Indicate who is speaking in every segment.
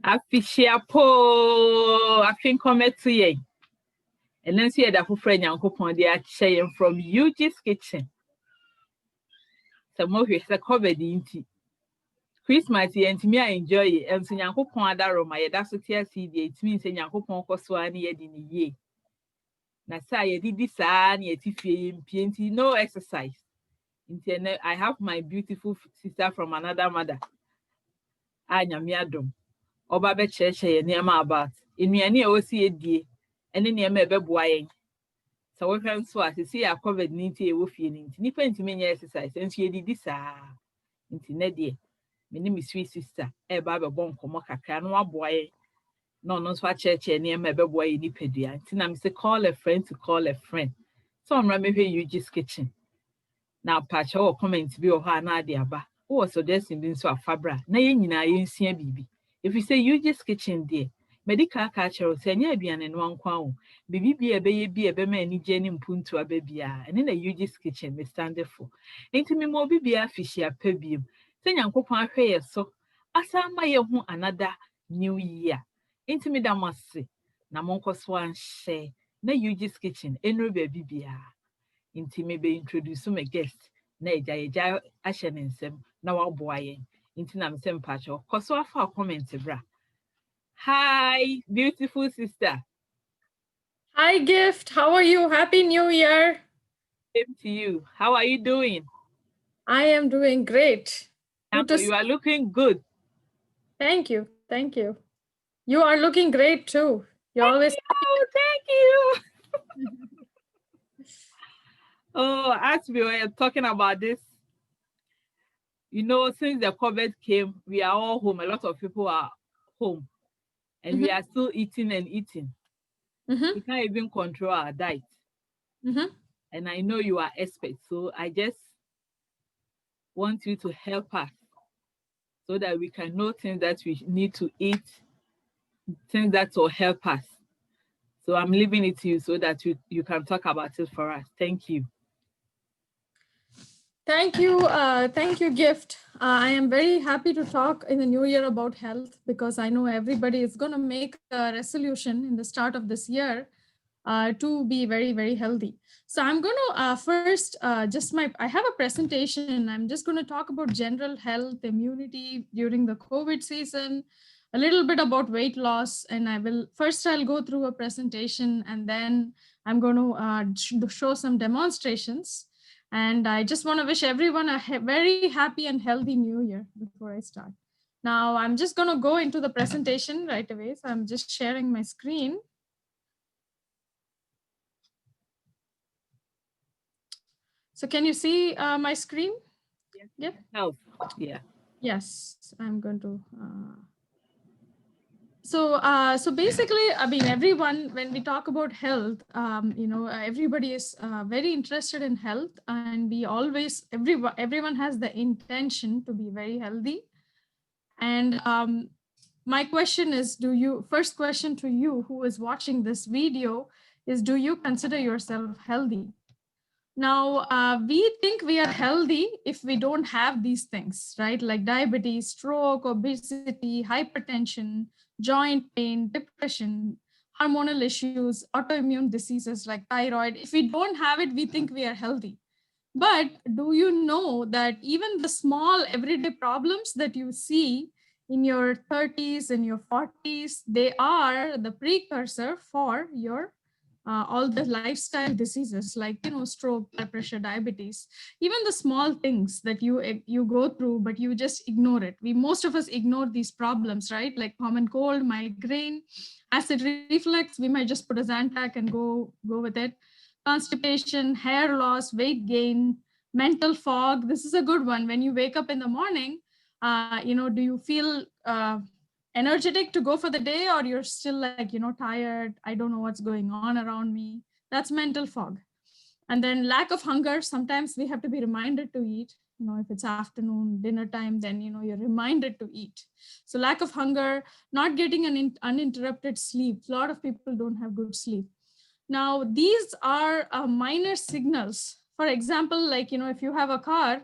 Speaker 1: Afishiapo, afin kometu ye. And then see that for friend Yankopon they are sharing from Eugene's kitchen. Some of you are covered in tea. Christmas and me I enjoy it. And so Yankopon adaro my that's what see the it means Yankopon koswani in ye. Na say did this PNT no exercise. Internet I have my beautiful sister from another mother. Anya miadom. Oba be cheche niema about. Inuane e osi edie. Ene niema ebeboa yen. So we can so as see a COVID 19 e wo fie ni nti nipa ntimi nya exercise enso ye didi saa nti na de me ni me sweet sister e ba be bon komo kakra no aboa ye no no so a church e niema ebeboa ye nipa dua nti na me say call a friend to call a friend so amra me hwe Eugene's kitchen na pacha wo comment bi o ha na ade aba wo suggestion bi nso afabra na ye nyina ye nsia bibi if you say Eugene's kitchen there medical culture say nya aduane no ankwa wo bibi bi ebeye bi ebema ani je ni mpuntu ababia ene na Eugene's kitchen me stand for enti me mo bibi afishi apabiem say nyankopon ahwe ye so asa ma ye hu another new year enti me da mase na monkoso anhye na Eugene's kitchen enro ba bibia enti me be introduce my guest na eja ahye ne nsem na waboa ye enti na me sem pacho koso afa comment bra. Hi, beautiful sister.
Speaker 2: Hi, Gift. How are you? Happy New Year.
Speaker 1: Same to you. How are you doing?
Speaker 2: I am doing great.
Speaker 1: You are looking good.
Speaker 2: Thank you. Thank you. You are looking great too.
Speaker 1: Thank you. Oh, as we were talking about this, you know, since the COVID came, we are all home. A lot of people are home. And we are still eating and eating. We can't even control our diet. And I know you are experts, so I just want you to help us so that we can know things that we need to eat, things that will help us. So I'm leaving it to you so that you can talk about it for us. Thank you.
Speaker 2: Thank you, Gift. I am very happy to talk in the new year about health because I know everybody is going to make a resolution in the start of this year to be very, very healthy. So I'm going to first I have a presentation. I'm just going to talk about general health, immunity during the COVID season, a little bit about weight loss, and I'll go through a presentation and then I'm going to show some demonstrations. And I just want to wish everyone a very happy and healthy new year before I start. Now, I'm just going to go into the presentation right away. So I'm just sharing my screen. So can you see my screen?
Speaker 1: Yeah. Health. Yeah.
Speaker 2: Yes, I'm going to. So basically, I mean, everyone, when we talk about health, everybody is very interested in health, and everyone has the intention to be very healthy. And my question is, first question to you who is watching this video is, do you consider yourself healthy? Now, we think we are healthy if we don't have these things, right? Like diabetes, stroke, obesity, hypertension, joint pain, depression, hormonal issues, autoimmune diseases like thyroid. If we don't have it, we think we are healthy. But do you know that even the small everyday problems that you see in your 30s and your 40s, they are the precursor for your all the lifestyle diseases like stroke, blood pressure, diabetes, even the small things that you go through, but you just ignore it. Most of us ignore these problems, right? Like common cold, migraine, acid reflux. We might just put a Zantac and go with it. Constipation, hair loss, weight gain, mental fog. This is a good one. When you wake up in the morning, do you feel energetic to go for the day, or you're still like, tired? I don't know what's going on around me. That's mental fog. And then lack of hunger. Sometimes we have to be reminded to eat. If it's afternoon, dinner time, then, you're reminded to eat. So lack of hunger, not getting an uninterrupted sleep. A lot of people don't have good sleep. Now, these are minor signals. For example, like, if you have a car,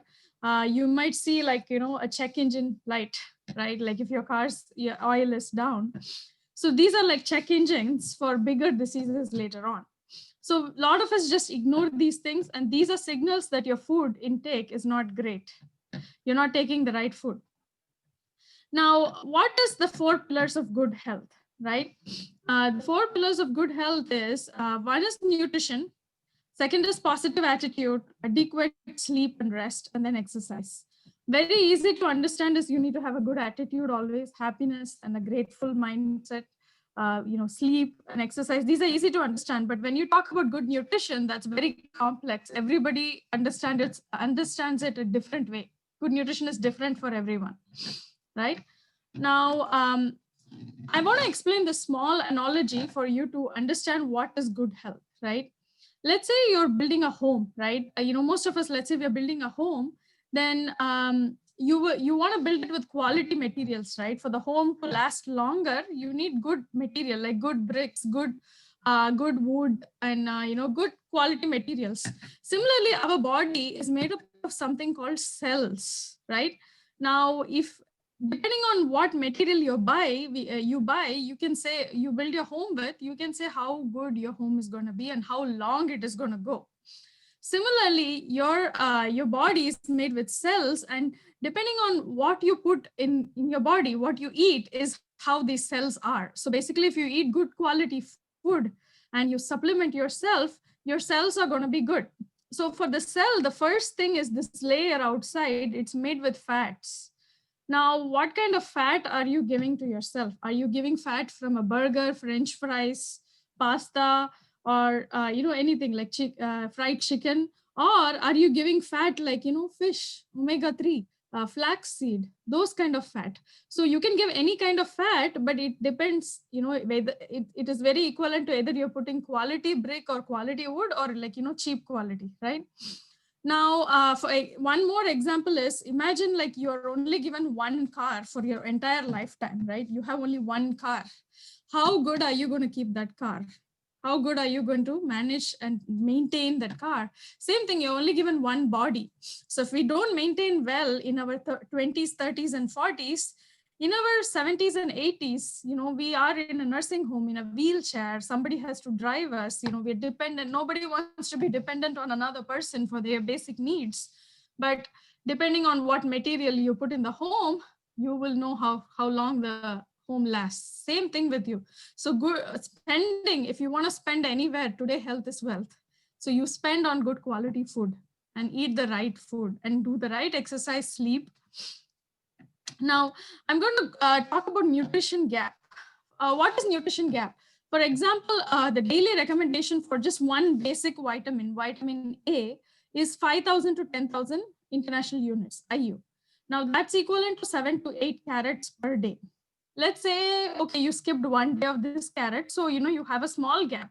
Speaker 2: you might see like, a check engine light. right? Like if your oil is down. So these are like check engines for bigger diseases later on. So a lot of us just ignore these things, and these are signals that your food intake is not great. You're not taking the right food. Now, what is the 4 pillars of good health, right? The 4 pillars of good health is, one is nutrition, second is positive attitude, adequate sleep and rest, and then exercise. Very easy to understand is you need to have a good attitude always, happiness and a grateful mindset, sleep and exercise. These are easy to understand, but when you talk about good nutrition, that's very complex. Everybody understands it a different way. Good nutrition is different for everyone, right? Now, I want to explain the small analogy for you to understand what is good health, right? Let's say you're building a home, right? Most of us, let's say we're building a home, then you want to build it with quality materials, right? For the home to last longer, you need good material, like good bricks, good wood, and good quality materials. Similarly, our body is made up of something called cells, right? Now, if depending on what material you buy, you can say you build your home with, you can say how good your home is going to be and how long it is going to go. Similarly, your body is made with cells, and depending on what you put in your body, what you eat is how these cells are. So basically, if you eat good quality food and you supplement yourself, your cells are going to be good. So for the cell, the first thing is this layer outside, it's made with fats. Now, what kind of fat are you giving to yourself? Are you giving fat from a burger, French fries, pasta, or anything like fried chicken? Or are you giving fat like fish, omega-3, flaxseed, those kind of fat? So you can give any kind of fat, but it depends. Whether it is very equivalent to either you're putting quality brick or quality wood or like cheap quality, right? Now, one more example is, imagine like you're only given one car for your entire lifetime, right? You have only one car. How good are you going to keep that car? How good are you going to manage and maintain that car? Same thing, you're only given one body. So if we don't maintain well in our 20s, 30s, and 40s, in our 70s and 80s, we are in a nursing home, in a wheelchair, somebody has to drive us, we're dependent. Nobody wants to be dependent on another person for their basic needs. But depending on what material you put in the home, you will know how long the home lasts. Same thing with you. So good spending, if you want to spend anywhere today, health is wealth. So you spend on good quality food and eat the right food and do the right exercise, sleep. Now, I'm going to talk about nutrition gap. What is nutrition gap? For example, the daily recommendation for just one basic vitamin, vitamin A, is 5,000 to 10,000 international units, IU. Now, that's equivalent to 7 to 8 carrots per day. Let's say, okay, you skipped one day of this carrot, so you have a small gap.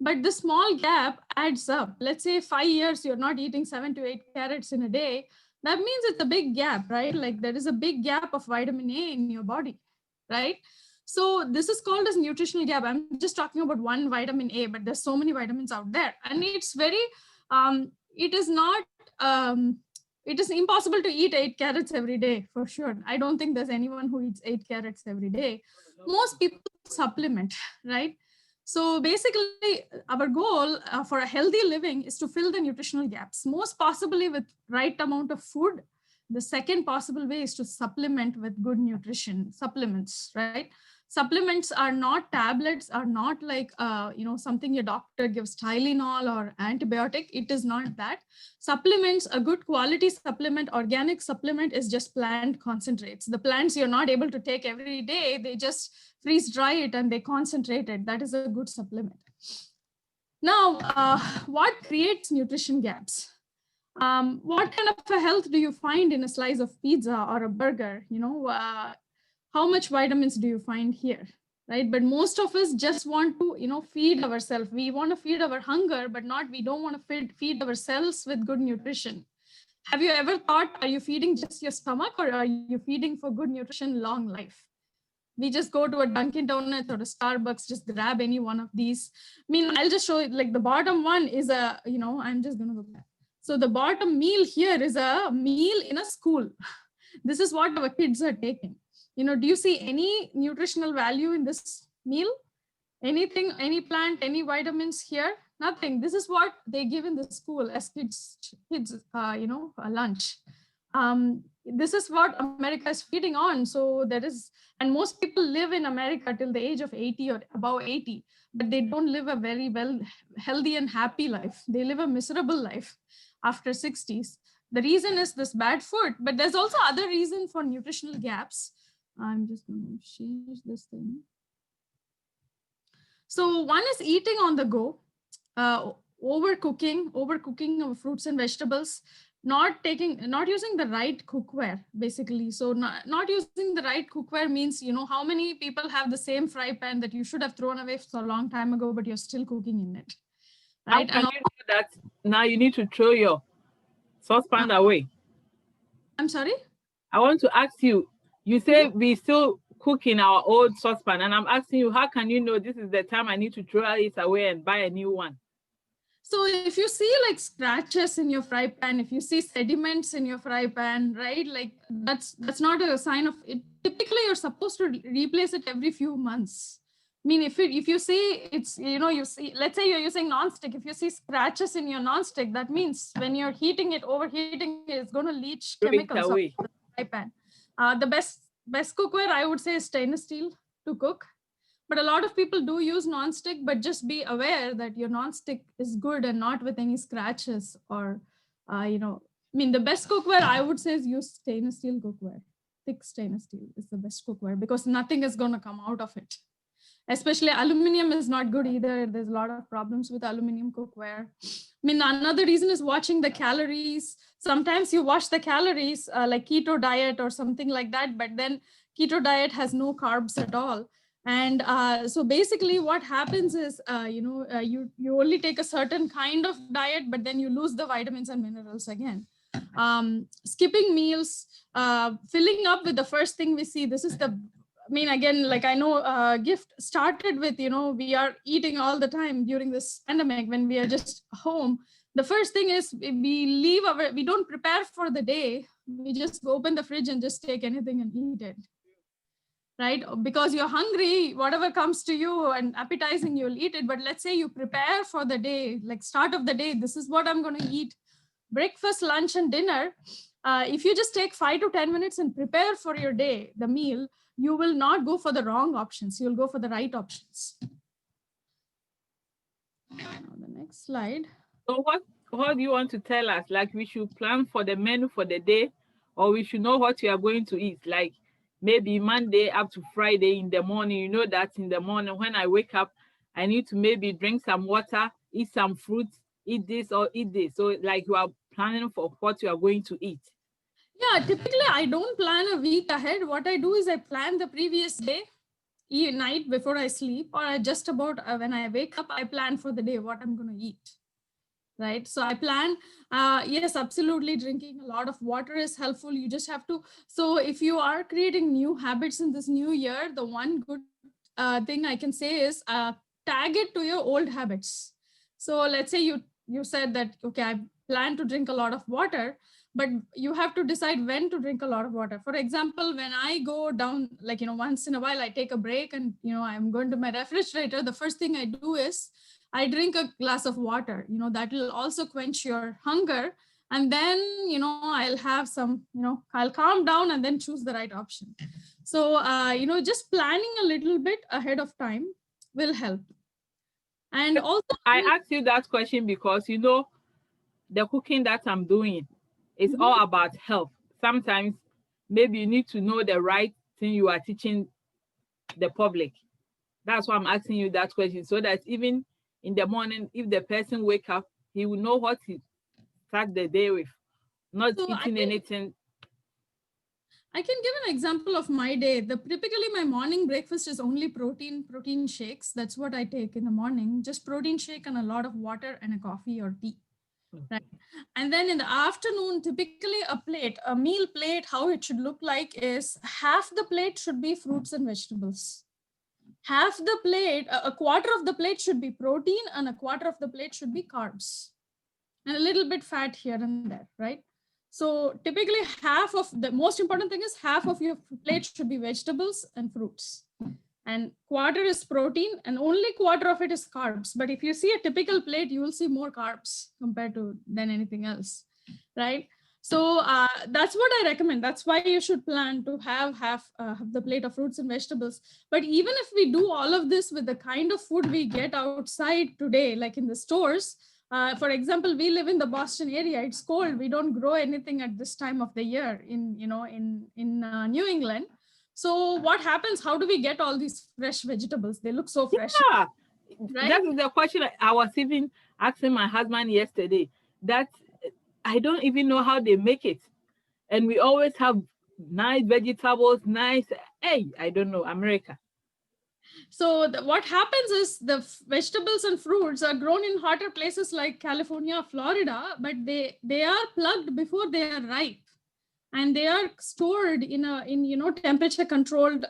Speaker 2: But the small gap adds up. Let's say 5 years, you're not eating 7 to 8 carrots in a day. That means it's a big gap, right? Like there is a big gap of vitamin A in your body, right? So this is called as nutritional gap. I'm just talking about one vitamin A, but there's so many vitamins out there. And it's very, it is impossible to eat 8 carrots every day, for sure. I don't think there's anyone who eats 8 carrots every day. Most people supplement, right? So basically, our goal for a healthy living is to fill the nutritional gaps, most possibly with right amount of food. The second possible way is to supplement with good nutrition supplements, right? Supplements are not tablets, are not like, something your doctor gives Tylenol or antibiotic. It is not that. Supplements, a good quality supplement, organic supplement is just plant concentrates. The plants you're not able to take every day, they just freeze dry it and they concentrate it. That is a good supplement. Now, what creates nutrition gaps? What kind of a health do you find in a slice of pizza or a burger? How much vitamins do you find here, right? But most of us just want to, feed ourselves. We want to feed our hunger, but we don't want to feed ourselves with good nutrition. Have you ever thought, are you feeding just your stomach or are you feeding for good nutrition, long life? We just go to a Dunkin' Donuts or a Starbucks, just grab any one of these. I mean, I'll just show you, like the bottom one is I'm just going to go back. So the bottom meal here is a meal in a school. This is what our kids are taking. Do you see any nutritional value in this meal? Anything, any plant, any vitamins here? Nothing. This is what they give in the school as kids lunch. This is what America is feeding on. So there is, and most people live in America till the age of 80 or above 80, but they don't live a very healthy and happy life. They live a miserable life after 60s. The reason is this bad food, but there's also other reason for nutritional gaps. I'm just going to change this thing. So one is eating on the go, overcooking of fruits and vegetables, not using the right cookware, basically. So not using the right cookware means, how many people have the same fry pan that you should have thrown away for a long time ago, but you're still cooking in it, right?
Speaker 1: How can you do that? Now you need to throw your saucepan away.
Speaker 2: I'm sorry?
Speaker 1: I want to ask you, you say we still cook in our old saucepan, and I'm asking you, how can you know this is the time I need to throw it away and buy a new one?
Speaker 2: So if you see like scratches in your fry pan, if you see sediments in your fry pan, right, like that's not a sign of it. Typically, you're supposed to replace it every few months. I mean, if you see it's, you see, let's say you're using non-stick, if you see scratches in your non-stick, that means when you're overheating it, it's going to leach chemicals away the fry pan. The best cookware, I would say, is stainless steel to cook. But a lot of people do use non-stick, but just be aware that your non-stick is good and not with any scratches or, the best cookware I would say is use stainless steel cookware. Thick stainless steel is the best cookware because nothing is going to come out of it. Especially aluminum is not good either. There's a lot of problems with aluminum cookware. Another reason is watching the calories. Sometimes you watch the calories like keto diet or something like that, but then keto diet has no carbs at all. And so basically what happens is, you only take a certain kind of diet, but then you lose the vitamins and minerals again. Skipping meals, filling up with the first thing we see. This is again, like I know Gift started with, we are eating all the time during this pandemic when we are just home. The first thing is we don't prepare for the day. We just open the fridge and just take anything and eat it. Right? Because you're hungry, whatever comes to you and appetizing, you'll eat it. But let's say you prepare for the day, like start of the day, this is what I'm going to eat. Breakfast, lunch, and dinner. If you just take 5 to 10 minutes and prepare for your day, the meal, you will not go for the wrong options. You'll go for the right options. Now the next slide.
Speaker 1: So what do you want to tell us? Like we should plan for the menu for the day, or we should know what we are going to eat? Like maybe Monday up to Friday in the morning, you know that in the morning when I wake up, I need to maybe drink some water, eat some fruits, eat this or eat this. So like you are planning for what you are going to eat.
Speaker 2: Yeah, typically I don't plan a week ahead. What I do is I plan the previous day, night before I sleep, or I just about when I wake up, I plan for the day what I'm going to eat. Right. So I plan, yes, absolutely. Drinking a lot of water is helpful. You just have to. So if you are creating new habits in this new year, the one good thing I can say is tag it to your old habits. So let's say you said that, okay, I plan to drink a lot of water, but you have to decide when to drink a lot of water. For example, when I go down, like, once in a while I take a break and, I'm going to my refrigerator, the first thing I do is I drink a glass of water, that will also quench your hunger. And then, I'll have some, I'll calm down and then choose the right option. So, just planning a little bit ahead of time will help. And also,
Speaker 1: I asked you that question because, the cooking that I'm doing is all about health. Sometimes maybe you need to know the right thing you are teaching the public. That's why I'm asking you that question, so that even in the morning, if the person wake up, he will know what he start the day with, not eating anything.
Speaker 2: I can give an example of my day. Typically my morning breakfast is only protein shakes. That's what I take in the morning, just protein shake and a lot of water and a coffee or tea. Right. And then in the afternoon, typically a meal plate, how it should look like is half the plate should be fruits and vegetables. Half the plate, a quarter of the plate should be protein and a quarter of the plate should be carbs. And a little bit fat here and there, right? So typically the most important thing is half of your plate should be vegetables and fruits. And quarter is protein, and only quarter of it is carbs. But if you see a typical plate, you will see more carbs compared to than anything else, right? So that's what I recommend. That's why you should plan to have the plate of fruits and vegetables. But even if we do all of this with the kind of food we get outside today, like in the stores, for example, we live in the Boston area. It's cold. We don't grow anything at this time of the year in New England. So what happens? How do we get all these fresh vegetables? They look so fresh.
Speaker 1: Yeah,
Speaker 2: right?
Speaker 1: That is the question I was even asking my husband yesterday. That I don't even know how they make it, and we always have nice vegetables, nice. Hey, I don't know America.
Speaker 2: So what happens is the vegetables and fruits are grown in hotter places like California, Florida, but they are plucked before they are ripe, and they are stored in temperature controlled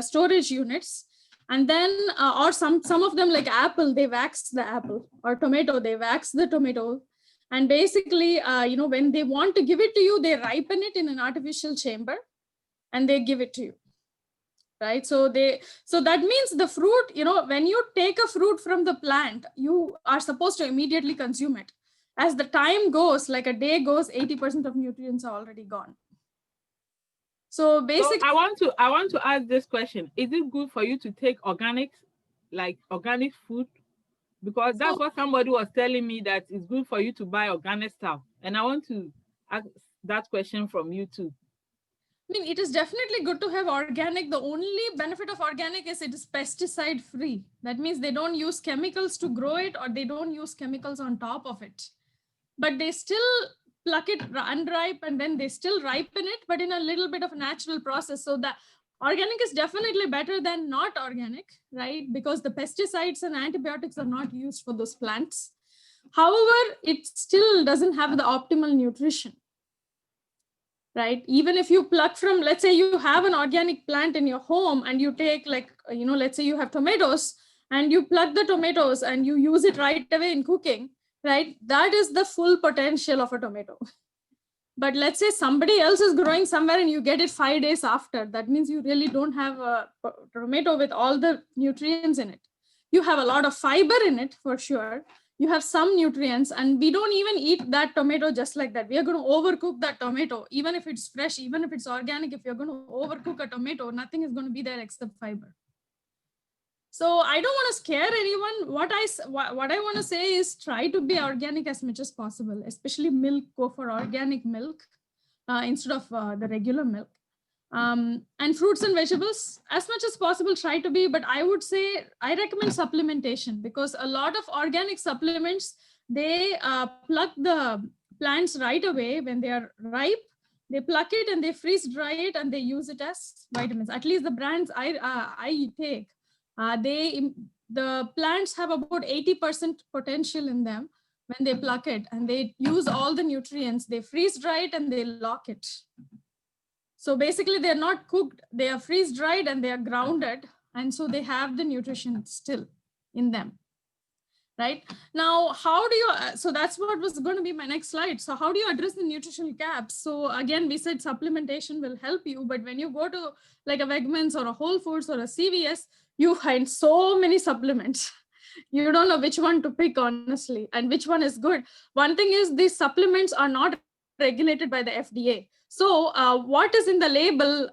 Speaker 2: storage units. And then or some of them, like apple, they wax the apple, or tomato, they wax the tomato. And basically when they want to give it to you, they ripen it in an artificial chamber and they give it to you, right? So that means the fruit, when you take a fruit from the plant, you are supposed to immediately consume it. As the time goes, like a day goes, 80% of nutrients are already gone. So basically,
Speaker 1: so I want to ask this question: is it good for you to take organics, like organic food? Because that's what somebody was telling me, that it's good for you to buy organic stuff, and I want to ask that question from you too.
Speaker 2: I mean, it is definitely good to have organic. The only benefit of organic is it is pesticide free. That means they don't use chemicals to grow it, or they don't use chemicals on top of it. But they still pluck it unripe and then they still ripen it, but in a little bit of a natural process. So the organic is definitely better than not organic, right? Because the pesticides and antibiotics are not used for those plants. However, it still doesn't have the optimal nutrition, right? Even if you pluck from, let's say you have an organic plant in your home and you take let's say you have tomatoes and you pluck the tomatoes and you use it right away in cooking, right? That is the full potential of a tomato. But let's say somebody else is growing somewhere and you get it 5 days after, that means you really don't have a tomato with all the nutrients in it. You have a lot of fiber in it for sure. You have some nutrients, and we don't even eat that tomato just like that. We are going to overcook that tomato, even if it's fresh, even if it's organic. If you're going to overcook a tomato, nothing is going to be there except fiber. So I don't want to scare anyone. What I want to say is try to be organic as much as possible, especially milk. Go for organic milk instead of the regular milk. And fruits and vegetables, as much as possible, try to be. But I would say I recommend supplementation, because a lot of organic supplements, they pluck the plants right away when they are ripe. They pluck it and they freeze dry it and they use it as vitamins. At least the brands I take. The plants have about 80% potential in them when they pluck it, and they use all the nutrients. They freeze dry it and they lock it. So basically they're not cooked, they are freeze dried and they are grounded. And so they have the nutrition still in them. Right now, how do you, so that's what was going to be my next slide. So how do you address the nutritional gaps? So again, we said supplementation will help you, but when you go to like a Wegmans or a Whole Foods or a CVS, you find so many supplements. You don't know which one to pick, honestly, and which one is good. One thing is these supplements are not regulated by the FDA. So what is in the label,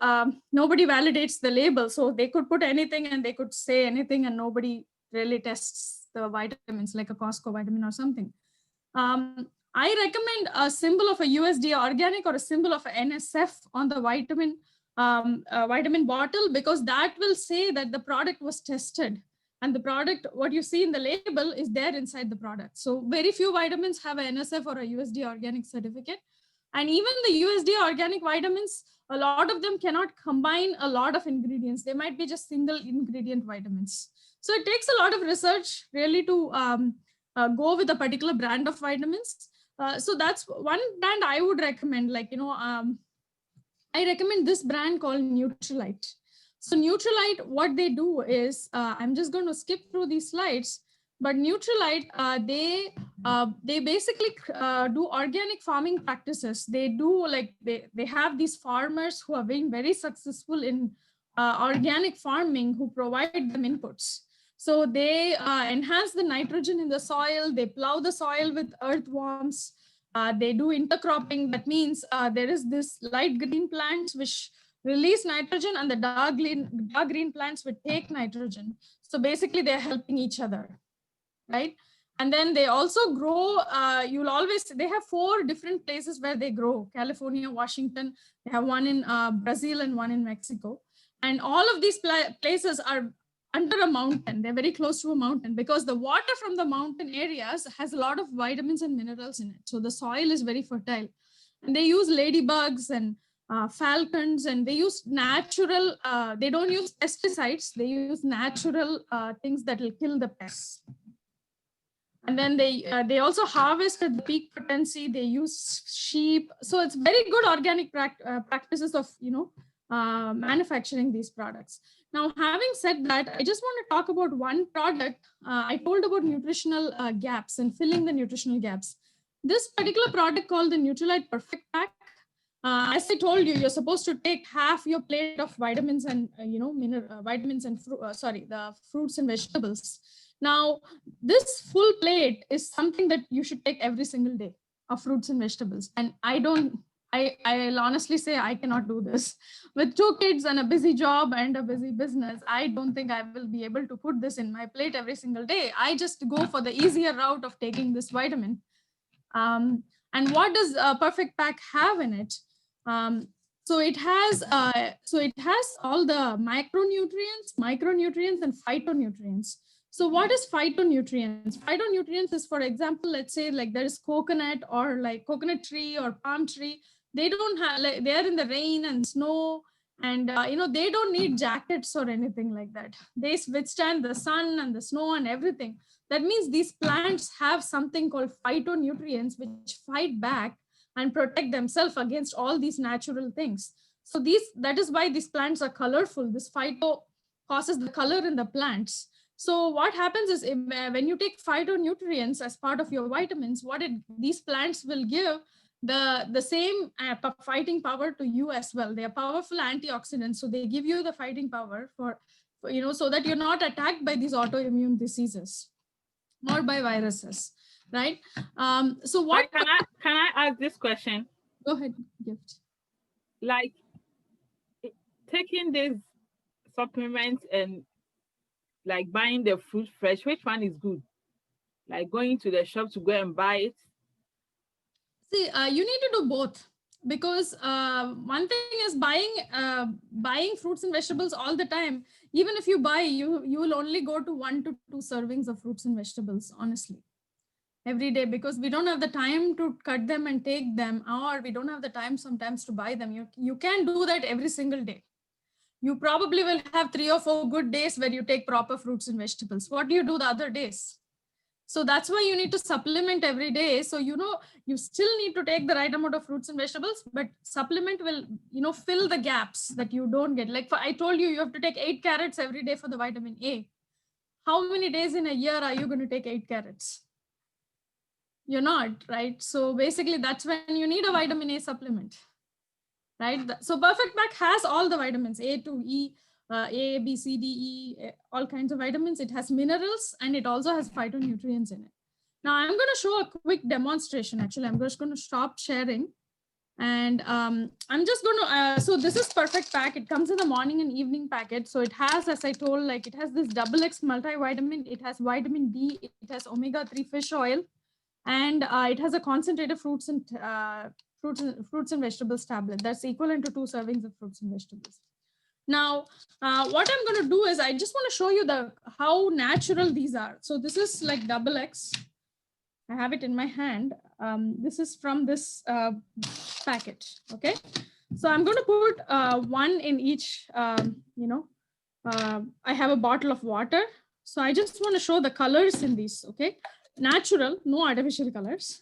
Speaker 2: nobody validates the label. So they could put anything and they could say anything, and nobody really tests the vitamins, like a Costco vitamin or something. I recommend a symbol of a USDA organic or a symbol of an NSF on the vitamin bottle, because that will say that the product was tested, and the product, what you see in the label, is there inside the product. So very few vitamins have an NSF or a USDA organic certificate. And even the USDA organic vitamins, a lot of them cannot combine a lot of ingredients. They might be just single ingredient vitamins. So it takes a lot of research really to go with a particular brand of vitamins. So that's one brand I would recommend. Like, I recommend this brand called Nutrilite. So Nutrilite, what they do is, I'm just going to skip through these slides. But Nutrilite, they basically do organic farming practices. They do like they have these farmers who are being very successful in organic farming who provide them inputs. So they enhance the nitrogen in the soil. They plow the soil with earthworms. They do intercropping. That means there is this light green plants which release nitrogen, and the dark green plants would take nitrogen. So basically, they're helping each other, right? And then they also grow. They have 4 different places where they grow: California, Washington. They have one in Brazil and one in Mexico. And all of these places are under a mountain. They're very close to a mountain because the water from the mountain areas has a lot of vitamins and minerals in it. So the soil is very fertile. And they use ladybugs and falcons, and they use natural, they don't use pesticides. They use natural things that will kill the pests. And then they also harvest at the peak potency. They use sheep. So it's very good organic practices of, manufacturing these products. Now, having said that, I just want to talk about one product. I told about nutritional gaps and filling the nutritional gaps. This particular product called the Nutrilite Perfect Pack. As I told you, you're supposed to take half your plate of vitamins and, vitamins and the fruits and vegetables. Now, this full plate is something that you should take every single day of fruits and vegetables. And I'll honestly say I cannot do this. With 2 kids and a busy job and a busy business, I don't think I will be able to put this in my plate every single day. I just go for the easier route of taking this vitamin. And what does a Perfect Pack have in it? So it has all the micronutrients, and phytonutrients. So what is phytonutrients? Phytonutrients is, for example, let's say like there is coconut or like coconut tree or palm tree. They don't have, like, they're in the rain and snow, and they don't need jackets or anything like that. They withstand the sun and the snow and everything. That means these plants have something called phytonutrients which fight back and protect themselves against all these natural things. So that is why these plants are colorful. This phyto causes the color in the plants. So what happens is when you take phytonutrients as part of your vitamins, these plants will give the same fighting power to you as well. They are powerful antioxidants, so they give you the fighting power for so that you're not attacked by these autoimmune diseases or by viruses, right? So what
Speaker 1: can I ask this question?
Speaker 2: Go ahead, Gift.
Speaker 1: Like taking these supplements and like buying the fruit fresh, which one is good? Like going to the shop to go and buy it?
Speaker 2: See, you need to do both, because one thing is buying fruits and vegetables all the time. Even if you buy, you will only go to 1 to 2 servings of fruits and vegetables, honestly, every day, because we don't have the time to cut them and take them, or we don't have the time sometimes to buy them. You can do that every single day. You probably will have 3 or 4 good days where you take proper fruits and vegetables. What do you do the other days? So that's why you need to supplement every day. So, you still need to take the right amount of fruits and vegetables, but supplement will, fill the gaps that you don't get. Like I told you, you have to take 8 carrots every day for the vitamin A. How many days in a year are you going to take 8 carrots? You're not, right? So basically that's when you need a vitamin A supplement, right? So Perfect Pack has all the vitamins, A to E, A, B, C, D, E, all kinds of vitamins. It has minerals, and it also has phytonutrients in it. Now I'm going to show a quick demonstration. Actually, I'm just going to stop sharing. And I'm just going to, so this is Perfect Pack. It comes in the morning and evening packet. So it has, as I told, like it has this XX multivitamin. It has vitamin D. It has omega-3 fish oil. And it has a concentrated fruits and vegetables tablet that's equivalent to 2 servings of fruits and vegetables. Now, what I'm going to do is I just want to show you how natural these are. So this is like XX. I have it in my hand. This is from this packet. Okay. So I'm going to put 1 in each, I have a bottle of water. So I just want to show the colors in these. Okay. Natural, no artificial colors.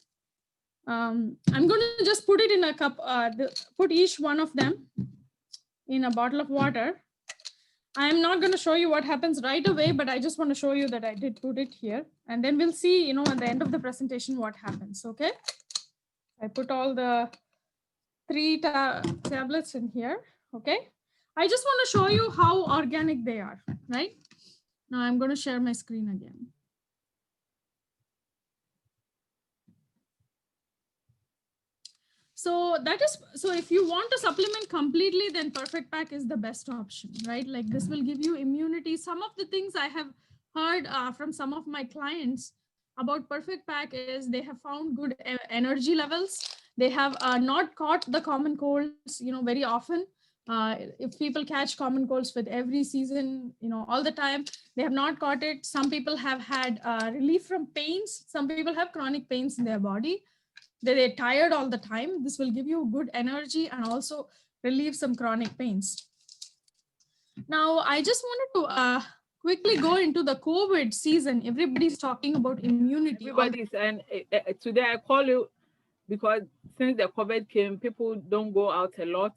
Speaker 2: I'm going to just put it in a cup, put each one of them in a bottle of water. I'm not going to show you what happens right away, but I just want to show you that I did put it here. And then we'll see, you know, at the end of the presentation, what happens, okay? I put all the 3 tablets in here, okay? I just want to show you how organic they are, right? Now I'm going to share my screen again. So that is, so if you want to supplement completely, then Perfect Pack is the best option, right? Like this will give you immunity. Some of the things I have heard from some of my clients about Perfect Pack is they have found good energy levels. They have not caught the common colds, you know, very often. If people catch common colds with every season, you know, all the time, they have not caught it. Some people have had relief from pains. Some people have chronic pains in their body. They're tired all the time. This will give you good energy and also relieve some chronic pains. Now, I just wanted to quickly go into the COVID season. Everybody's talking about immunity.
Speaker 1: Everybody's, and today I call you because since the COVID came, people don't go out a lot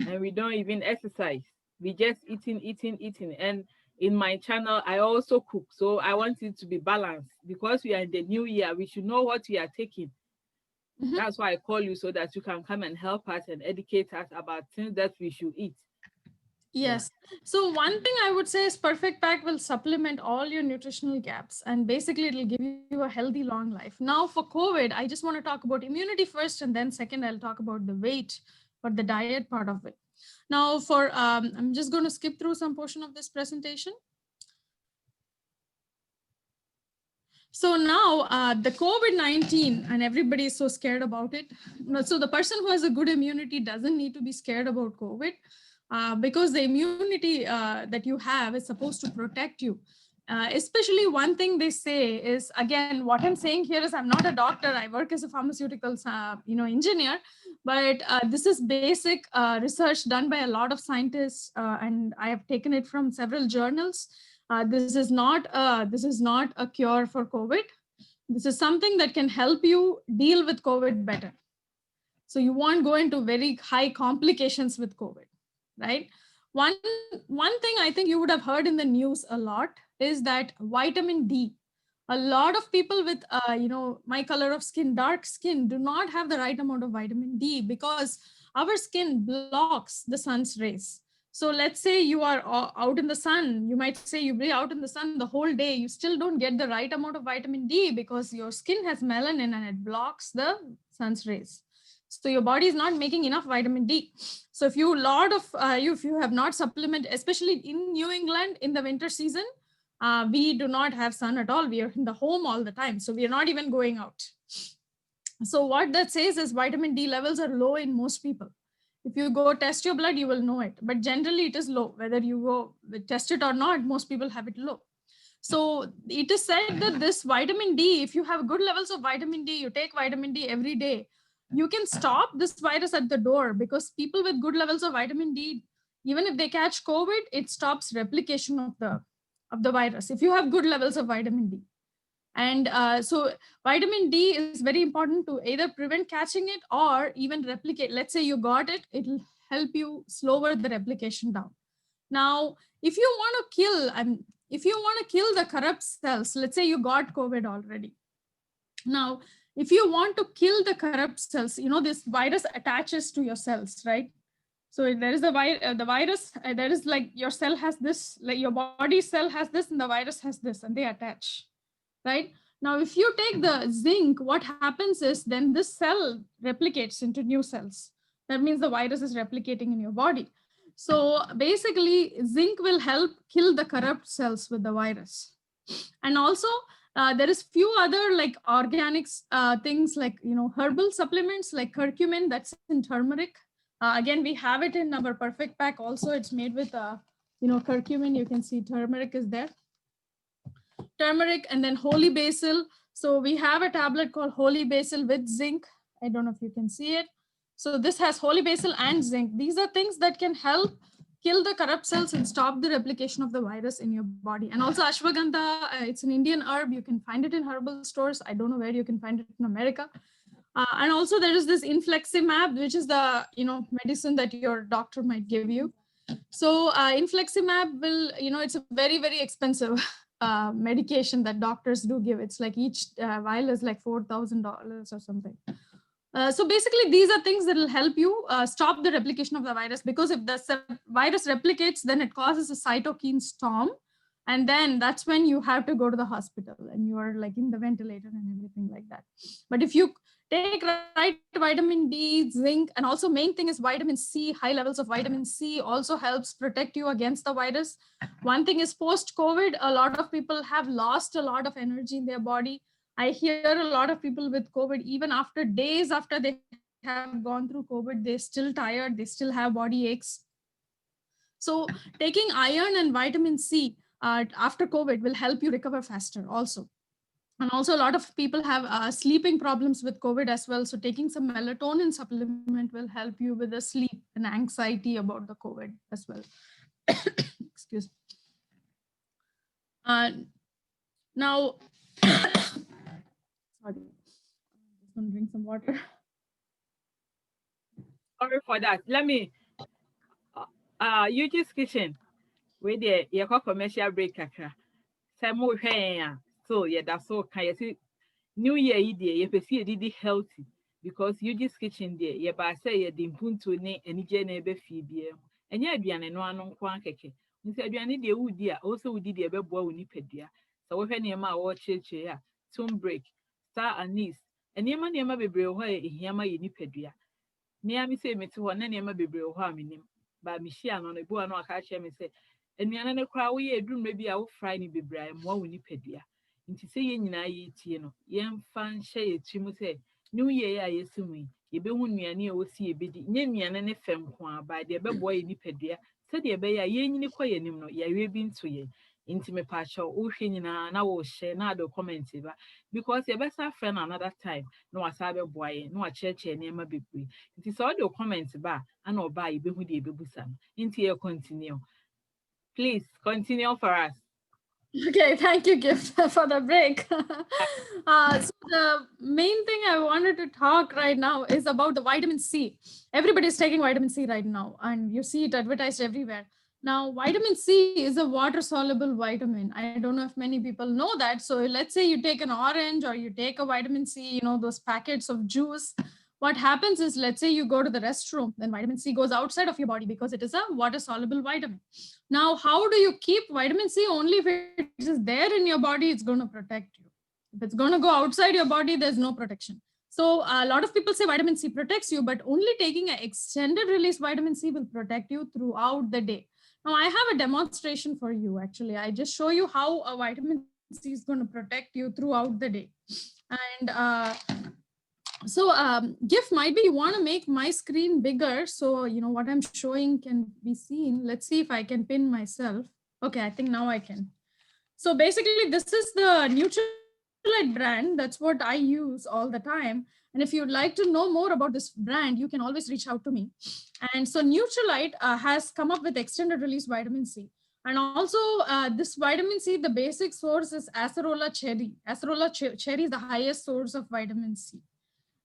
Speaker 1: and we don't even exercise. We just eating. And in my channel, I also cook. So I want it to be balanced because we are in the new year. We should know what we are taking. Mm-hmm. That's why I call you, so that you can come and help us and educate us about things that we should eat.
Speaker 2: Yes. Yeah. So one thing I would say is Perfect Pack will supplement all your nutritional gaps, and basically it'll give you a healthy long life. Now for COVID, I just want to talk about immunity first, and then second, I'll talk about the weight or the diet part of it. Now for, I'm just going to skip through some portion of this presentation. So now the COVID-19, and everybody is so scared about it. So the person who has a good immunity doesn't need to be scared about COVID. Because the immunity that you have is supposed to protect you. Especially one thing they say is, again, what I'm saying here is I'm not a doctor. I work as a pharmaceuticals engineer, but this is basic research done by a lot of scientists, and I have taken it from several journals. This is not a cure for COVID. This is something that can help you deal with COVID better. So you won't go into very high complications with COVID. Right. One thing I think you would have heard in the news a lot is that vitamin D. A lot of people with, my color of skin, dark skin, do not have the right amount of vitamin D because our skin blocks the sun's rays. So let's say you are out in the sun. You might say you be out in the sun the whole day. You still don't get the right amount of vitamin D because your skin has melanin and it blocks the sun's rays. So your body is not making enough vitamin D. So if you have not supplemented, especially in New England in the winter season, we do not have sun at all. We are in the home all the time. So we are not even going out. So what that says is vitamin D levels are low in most people. If you go test your blood, you will know it. But generally it is low. Whether you go test it or not, most people have it low. So it is said that this vitamin D, if you have good levels of vitamin D, you take vitamin D every day, you can stop this virus at the door, because people with good levels of vitamin D, even if they catch COVID, it stops replication of the virus if you have good levels of vitamin D. And so vitamin D is very important to either prevent catching it or even replicate. Let's say you got it, it'll help you slower the replication down. Now, if you want to kill the corrupt cells, let's say you got COVID already. Now, if you want to kill the corrupt cells, this virus attaches to your cells, right? So there is the virus, there is like your cell has this, like your body cell has this and the virus has this, and they attach, right? Now, if you take the zinc, what happens is then this cell replicates into new cells. That means the virus is replicating in your body. So basically, zinc will help kill the corrupt cells with the virus. And also, there is few other like organics things like, herbal supplements like curcumin, that's in turmeric. Again, we have it in our Perfect Pack also. It's made with, curcumin. You can see turmeric is there. Turmeric and then holy basil. So we have a tablet called holy basil with zinc. I don't know if you can see it. So this has holy basil and zinc. These are things that can help kill the corrupt cells and stop the replication of the virus in your body. And also ashwagandha, it's an Indian herb. You can find it in herbal stores. I don't know where you can find it in America. And also there is this infliximab, which is the medicine that your doctor might give you. So infliximab will, it's a very, very expensive medication that doctors do give. It's like each vial is like $4,000 or something. So basically, these are things that will help you stop the replication of the virus, because if the virus replicates, then it causes a cytokine storm. And then that's when you have to go to the hospital and you are like in the ventilator and everything like that. But if you take right vitamin D, zinc, and also main thing is vitamin C, high levels of vitamin C also helps protect you against the virus. One thing is post-COVID, a lot of people have lost a lot of energy in their body. I hear a lot of people with COVID, even after days after they have gone through COVID, they're still tired, they still have body aches. So taking iron and vitamin C after COVID will help you recover faster also. And also a lot of people have sleeping problems with COVID as well. So taking some melatonin supplement will help you with the sleep and anxiety about the COVID as well. Excuse me. Now, sorry, I'm just going to drink some water.
Speaker 1: Sorry for that. Let me, UG's Kitchen, where the commercial break. Samo hair, so yeah, that's so kind of New Year, you see, healthy because UG's Kitchen there, yeah, but I say, yeah, the impunto ne, and Jane be feebie, and yeah, be an no one keke. You said, you need the wood, dear, also we did a bed boy with Nipedia. So if any of my watch chair, tomb break, star anise, and near be brave away in Yama in Nipedia. Near me say me to one, and near be brave harming by Michian on a boy, no, I catch him and say, and the other crowd, we a dream maybe I will fry ni be brave, more with Nipedia. Nti sɛ yɛn nyinaa yɛtie no yɛmfa nhyɛ yɛ tiri mu sɛ new year a yɛsi mu yi yɛbɛhu nnuane a ɛwɔ si yɛbɛdi nyɛ nnuane ne fɛ nko a baa deɛ ɛbɛboa yɛ nipadua sɛdeɛ ɛbɛyɛ a yɛnyini kɔ yɛn anim no yɛawe bi nto yɛn nti mepaakyɛw wohwɛ nyinaa na wɔhyɛ na ade comment ba because yɛbɛsa frɛ no another time na wasa bɛboa yɛn na wakyerɛkyerɛ nneɛma bebree nti sɛ ɔde comment ba a ana ɔba a yɛbɛhu deɛ yɛbɛbusa no nti yɛ continue. Please continue for us.
Speaker 2: Okay, thank you, Gift, for the break. So the main thing I wanted to talk right now is about the vitamin C. Everybody's taking vitamin C right now, and you see it advertised everywhere. Now, vitamin C is a water-soluble vitamin. I don't know if many people know that. So let's say you take an orange or you take a vitamin C, those packets of juice. What happens is, let's say you go to the restroom, then vitamin C goes outside of your body because it is a water-soluble vitamin. Now, how do you keep vitamin C? Only if it is there in your body, it's going to protect you. If it's going to go outside your body, there's no protection. So a lot of people say vitamin C protects you, but only taking an extended release vitamin C will protect you throughout the day. Now, I have a demonstration for you, actually. I just show you how a vitamin C is going to protect you throughout the day. And so GIF might be you want to make my screen bigger. So, what I'm showing can be seen. Let's see if I can pin myself. Okay, I think now I can. So basically, this is the Nutrilite brand. That's what I use all the time. And if you'd like to know more about this brand, you can always reach out to me. And so Nutrilite has come up with extended release vitamin C. And also this vitamin C, the basic source is acerola cherry. Acerola cherry is the highest source of vitamin C.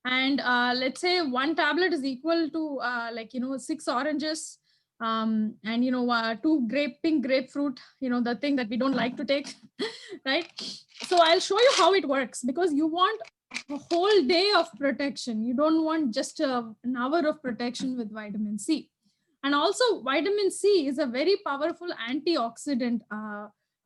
Speaker 2: And let's say one tablet is equal to 6 oranges and 2 pink grapefruit, the thing that we don't like to take, right? So I'll show you how it works, because you want a whole day of protection. You don't want just an hour of protection with vitamin C. And also vitamin C is a very powerful antioxidant.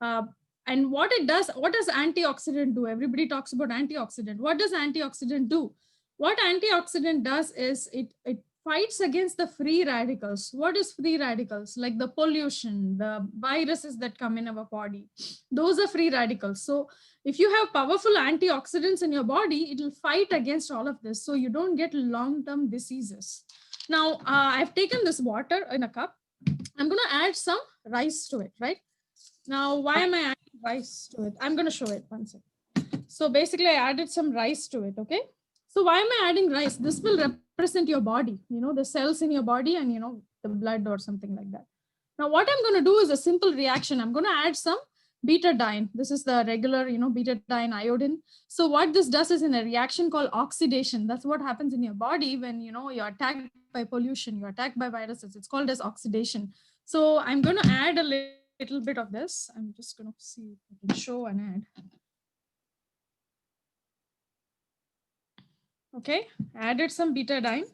Speaker 2: And what does antioxidant do? Everybody talks about antioxidant. What does antioxidant do? What antioxidant does is it fights against the free radicals. What is free radicals? Like the pollution, the viruses that come in our body. Those are free radicals. So if you have powerful antioxidants in your body, it will fight against all of this. So you don't get long-term diseases. Now, I've taken this water in a cup. I'm going to add some rice to it, right? Now, why am I adding rice to it? I'm going to show it one second. So basically, I added some rice to it, okay? So why am I adding rice? This will represent your body, the cells in your body and, the blood or something like that. Now, what I'm going to do is a simple reaction. I'm going to add some betadine. This is the regular, betadine iodine. So what this does is in a reaction called oxidation. That's what happens in your body when, you're attacked by pollution, you're attacked by viruses. It's called as oxidation. So I'm going to add a little bit of this. I'm just going to see if I can show an ad. Okay, added some betadine.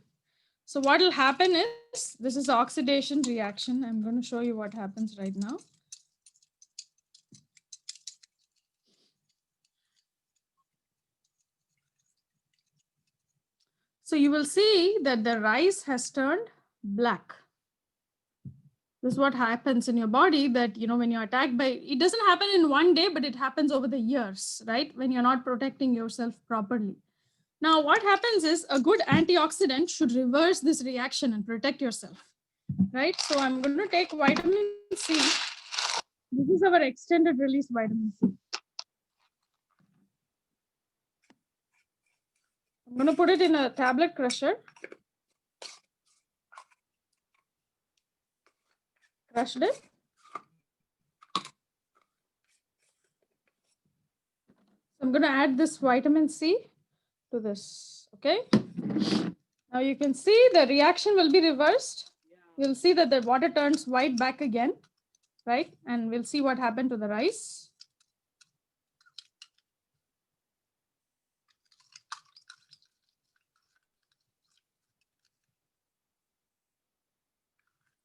Speaker 2: So what will happen is, this is oxidation reaction. I'm going to show you what happens right now. So you will see that the rice has turned black. This is what happens in your body, that, you know, when you're attacked by, it doesn't happen in one day, but it happens over the years, right? When you're not protecting yourself properly. Now, what happens is a good antioxidant should reverse this reaction and protect yourself, right? So I'm going to take vitamin C. This is our extended release vitamin C. I'm going to put it in a tablet crusher. Crushed it. I'm going to add this vitamin C to this, okay? Now you can see the reaction will be reversed. You'll see that the water turns white back again, right? And we'll see what happened to the rice.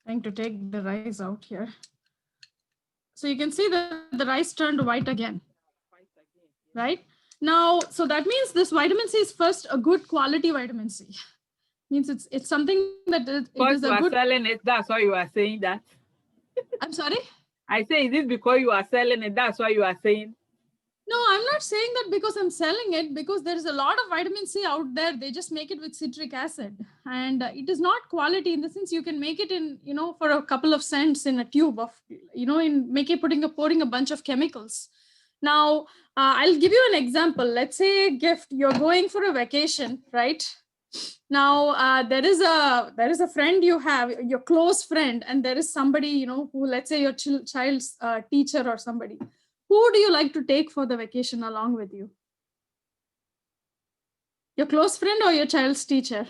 Speaker 2: Trying to take the rice out here. So you can see that the rice turned white again, right? Now, so that means this vitamin C is first a good quality vitamin C. Means it's something that it is a good.
Speaker 1: Selling it, that's why you are saying that.
Speaker 2: I'm sorry?
Speaker 1: I say, is it because you are selling it? That's why you are saying?
Speaker 2: No, I'm not saying that because I'm selling it, because there is a lot of vitamin C out there. They just make it with citric acid, and it is not quality in the sense you can make it in, you know, for a couple of cents in a tube of, you know, in pouring a bunch of chemicals. Now, I'll give you an example. Let's say, Gift, you're going for a vacation, right? Now, there is a friend you have, your close friend, and there is somebody, you know, who, let's say your child's teacher or somebody. Who do you like to take for the vacation along with you? Your close friend or your child's teacher?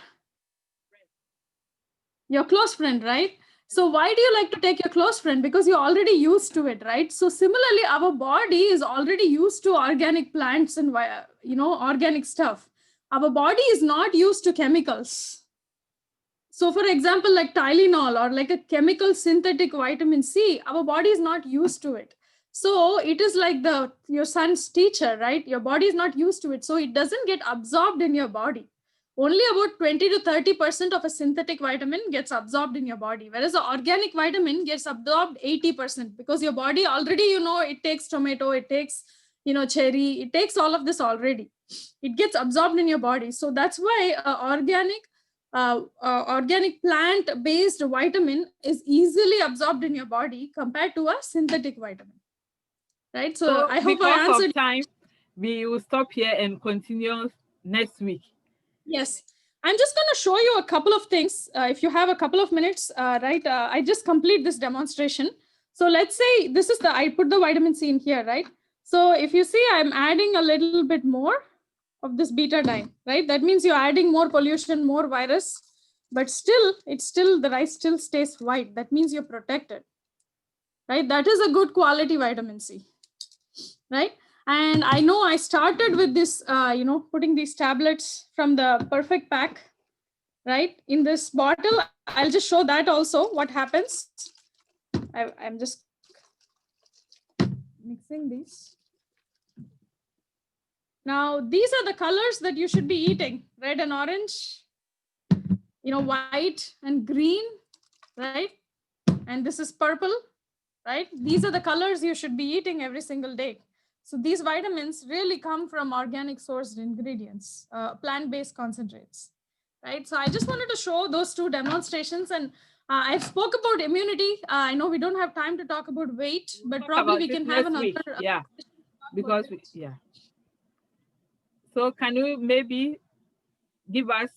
Speaker 2: Your close friend, right? So why do you like to take your close friend? Because you're already used to it, right? So similarly, our body is already used to organic plants and, you know, organic stuff. Our body is not used to chemicals. So for example, like Tylenol or like a chemical synthetic vitamin C, our body is not used to it. So it is like your son's teacher, right? Your body is not used to it. So it doesn't get absorbed in your body. Only about 20 to 30% of a synthetic vitamin gets absorbed in your body, whereas the organic vitamin gets absorbed 80%, because your body already, you know, it takes tomato, it takes, you know, cherry, it takes all of this already. It gets absorbed in your body. So that's why organic plant-based vitamin is easily absorbed in your body compared to a synthetic vitamin, right? So I hope I answered.
Speaker 1: Because of time, we will stop here and continue next week.
Speaker 2: Yes, I'm just going to show you a couple of things. If you have a couple of minutes, right? I just complete this demonstration. So let's say this is I put the vitamin C in here, right? So if you see, I'm adding a little bit more of this betadine, right? That means you're adding more pollution, more virus, but still, the rice still stays white. That means you're protected, right? That is a good quality vitamin C, right? And I know I started with this, you know, putting these tablets from the Perfect Pack, right? In this bottle, I'll just show that also, what happens. I'm just mixing these. Now, these are the colors that you should be eating, red and orange, you know, white and green, right? And this is purple, right? These are the colors you should be eating every single day. So these vitamins really come from organic sourced ingredients, plant-based concentrates, right? So I just wanted to show those two demonstrations, and I spoke about immunity. I know we don't have time to talk about weight, but probably we can have another.
Speaker 1: Yeah, because yeah. So can you maybe give us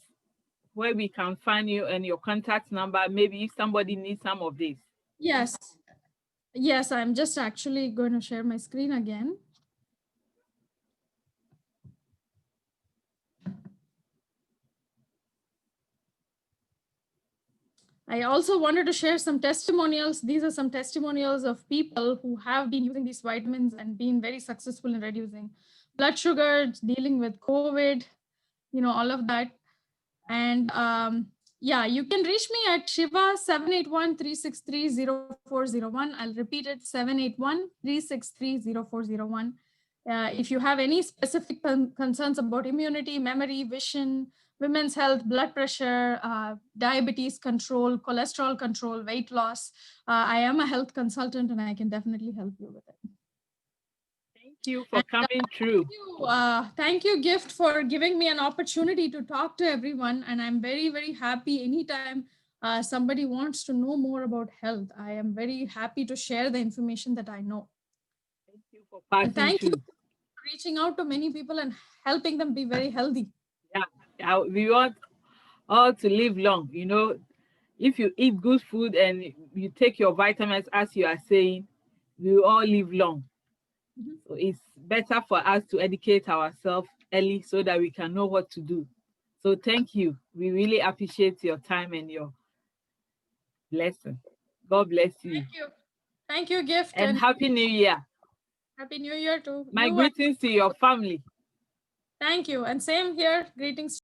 Speaker 1: where we can find you and your contact number? Maybe if somebody needs some of this.
Speaker 2: Yes. Yes, I'm just actually going to share my screen again. I also wanted to share some testimonials. These are some testimonials of people who have been using these vitamins and been very successful in reducing blood sugar, dealing with COVID, all of that. And yeah, you can reach me at Shiva 781-363-0401. I'll repeat it, 781-363-0401. If you have any specific concerns about immunity, memory, vision, women's health, blood pressure, diabetes control, cholesterol control, weight loss, I am a health consultant and I can definitely help you with it.
Speaker 1: Thank you for coming through.
Speaker 2: Thank you, Gift, for giving me an opportunity to talk to everyone. And I'm very, very happy anytime somebody wants to know more about health. I am very happy to share the information that I know.
Speaker 1: Thank you for passing
Speaker 2: thank
Speaker 1: through.
Speaker 2: you for reaching out to many people and helping them be very healthy.
Speaker 1: Yeah, we want all to live long. If you eat good food and you take your vitamins, as you are saying, we will all live long. So it's better for us to educate ourselves early so that we can know what to do. So thank you. We really appreciate your time and your blessing. God bless you.
Speaker 2: Thank you. Thank you, Gift.
Speaker 1: And Happy New Year.
Speaker 2: Happy New Year to
Speaker 1: my greetings to your family.
Speaker 2: Thank you. And same here. Greetings.